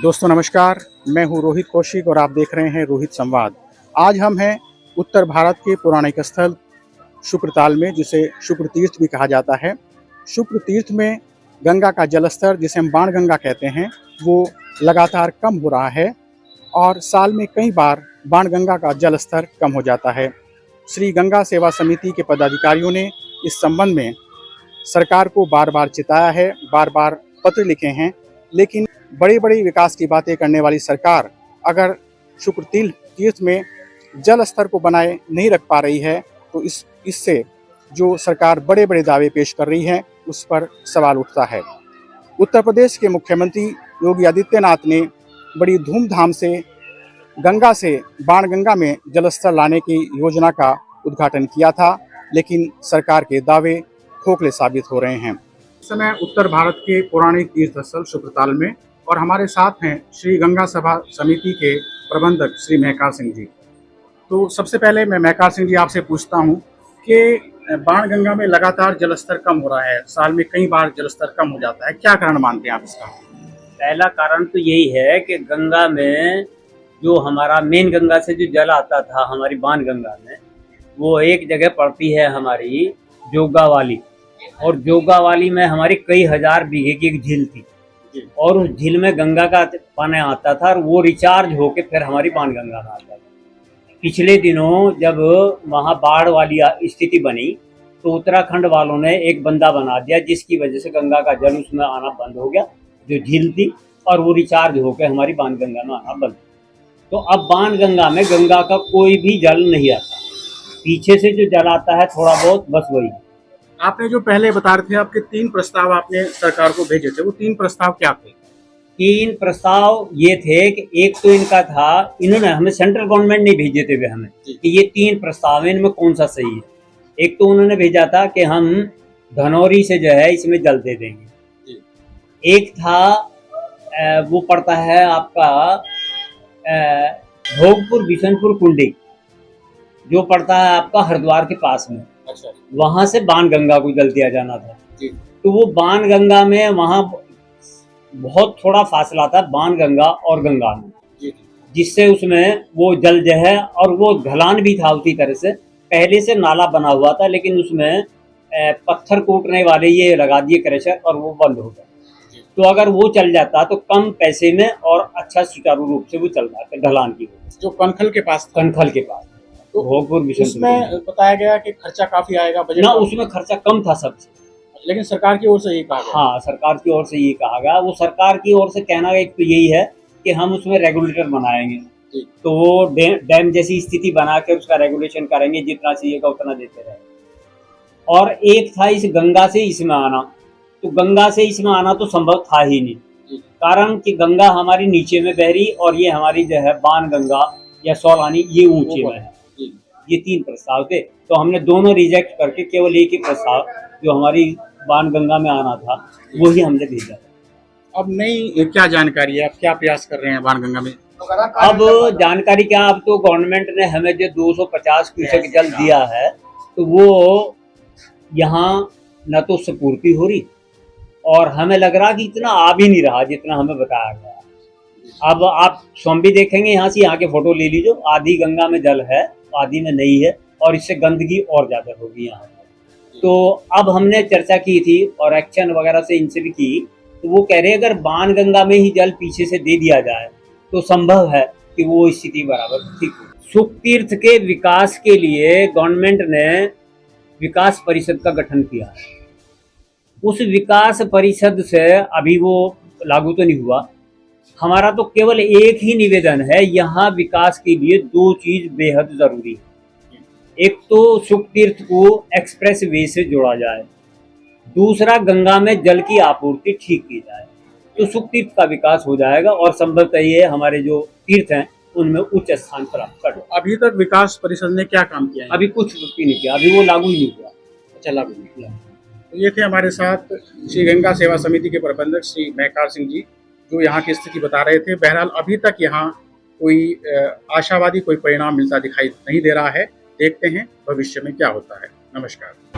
दोस्तों नमस्कार, मैं हूं रोहित कौशिक और आप देख रहे हैं रोहित संवाद। आज हम हैं उत्तर भारत के पौराणिक स्थल शुक्रताल में, जिसे शुक्र तीर्थ भी कहा जाता है। शुक्र तीर्थ में गंगा का जलस्तर, जिसे हम बाणगंगा कहते हैं, वो लगातार कम हो रहा है और साल में कई बार बाणगंगा का जलस्तर कम हो जाता है। श्री गंगा सेवा समिति के पदाधिकारियों ने इस संबंध में सरकार को बार बार चिताया है, बार बार पत्र लिखे हैं, लेकिन बड़ी बड़ी विकास की बातें करने वाली सरकार अगर शुक्र तीर्थ में जल स्तर को बनाए नहीं रख पा रही है तो इससे जो सरकार बड़े बड़े दावे पेश कर रही है उस पर सवाल उठता है। उत्तर प्रदेश के मुख्यमंत्री योगी आदित्यनाथ ने बड़ी धूमधाम से गंगा से बाणगंगा में जलस्तर लाने की योजना का उद्घाटन किया था, लेकिन सरकार के दावे खोखले साबित हो रहे हैं। इस समय उत्तर भारत के पौराणिक तीर्थ स्थल शुक्रताल में और हमारे साथ हैं श्री गंगा सभा समिति के प्रबंधक श्री महकार सिंह जी। तो सबसे पहले मैं महकार सिंह जी आपसे पूछता हूं कि बाणगंगा में लगातार जलस्तर कम हो रहा है, साल में कई बार जलस्तर कम हो जाता है, क्या कारण मानते हैं आप इसका? पहला कारण तो यही है कि गंगा में जो हमारा मेन गंगा से जो जल आता था हमारी बाणगंगा में, वो एक जगह पड़ती है हमारी जोगावाली, और जोगावाली में हमारी कई हजार बीघे की एक झील थी और उस झील में गंगा का पानी आता था और वो रिचार्ज होके फिर हमारी बाणगंगा में आता था। पिछले दिनों जब वहाँ बाढ़ वाली स्थिति बनी तो उत्तराखंड वालों ने एक बंदा बना दिया, जिसकी वजह से गंगा का जल उसमें आना बंद हो गया, जो झील थी, और वो रिचार्ज होकर हमारी बाणगंगा में आना बंद। तो अब बाणगंगा में गंगा का कोई भी जल नहीं आता, पीछे से जो जल आता है थोड़ा बहुत, बस वही। आपने जो पहले बता रहे थे आपके 3 प्रस्ताव आपने सरकार को भेजे थे, वो 3 प्रस्ताव क्या थे? 3 प्रस्ताव ये थे कि एक तो इनका था, इन्होंने हमें, सेंट्रल गवर्नमेंट ने भेजे थे हमें कि ये 3 प्रस्ताव है, इनमें कौन सा सही है। एक तो उन्होंने भेजा था कि हम धनौरी से जो है इसमें जल दे देंगे। एक था वो पड़ता है आपका भोगपुर बिशनपुर कुंडी, जो पड़ता है आपका हरिद्वार के पास में। अच्छा। वहां से बाणगंगा को जल दिया जाना था जी। तो वो बाणगंगा में वहां बहुत थोड़ा फासला था बाणगंगा और गंगा में जी। जिससे उसमें वो जल जो है, और वो ढलान भी था उसी तरह से, पहले से नाला बना हुआ था, लेकिन उसमें पत्थर कूटने वाले ये लगा दिए क्रशर और वो बंद हो गया। तो अगर वो चल जाता तो कम पैसे में और अच्छा सुचारू रूप से वो चल जाता ढलान की वजह से। जो कनखल के पास तो भोगपुर उसमें बताया गया कि खर्चा काफी आएगा, बजट ना, उसमें खर्चा कम था सबसे, लेकिन सरकार की ओर से ये कहा गया। हाँ, सरकार की ओर से ये कहा गया। वो सरकार की ओर से कहना एक तो यही है कि हम उसमें रेगुलेटर बनाएंगे, तो वो डैम जैसी स्थिति बना के उसका रेगुलेशन करेंगे, जितना चाहिएगा उतना देते रहे। और एक था इस गंगा से इसमें आना, तो गंगा से इसमें आना तो संभव था ही नहीं, कारण कि गंगा हमारी नीचे में बह रही और ये हमारी जो है बाणगंगा या सौलानी ये ऊंचे में है। ये 3 प्रस्ताव थे, तो हमने दोनों रिजेक्ट करके केवल एक ही प्रस्ताव जो हमारी बाणगंगा में आना था वही हमने भेजा। अब नई क्या जानकारी है, आप क्या प्रयास कर रहे हैं बाणगंगा में? अब जानकारी क्या, अब तो गवर्नमेंट ने हमें जो 250 क्यूसेक जल दिया है, तो वो यहाँ न तो उससे पूर्ति हो रही, और हमें लग रहा कि इतना आ भी नहीं रहा जितना हमें बताया गया। अब आप स्वयं भी देखेंगे, यहाँ से यहाँ के फोटो ले लीजिए, आधी गंगा में जल है, आदि में नहीं है, और इससे गंदगी और ज्यादा होगी यहाँ। तो अब हमने चर्चा की थी और एक्शन वगैरह से इनसे भी की, तो वो कह रहे हैं अगर बाणगंगा में ही जल पीछे से दे दिया जाए तो संभव है कि वो स्थिति बराबर ठीक हो। शुक्र तीर्थ के विकास के लिए गवर्नमेंट ने विकास परिषद का गठन किया है। उस विकास परिषद से अभी वो लागू तो नहीं हुआ। हमारा तो केवल एक ही निवेदन है, यहाँ विकास के लिए 2 चीज बेहद जरूरी है। एक तो शुक्र तीर्थ को एक्सप्रेस वे से जोड़ा जाए, दूसरा गंगा में जल की आपूर्ति ठीक की जाए, तो शुक्र तीर्थ का विकास हो जाएगा और संभवतः ये हमारे जो तीर्थ हैं उनमें उच्च स्थान प्राप्त कर। अभी तक विकास परिषद ने क्या काम किया है? अभी कुछ भी नहीं किया, अभी वो लागू ही नहीं हुआ। अच्छा, लागू नहीं किया। तो ये थे हमारे साथ श्री गंगा सेवा समिति के प्रबंधक श्री महकार सिंह जी, जो यहाँ की स्थिति बता रहे थे। बहरहाल अभी तक यहाँ कोई आशावादी कोई परिणाम मिलता दिखाई नहीं दे रहा है। देखते हैं भविष्य में क्या होता है। नमस्कार।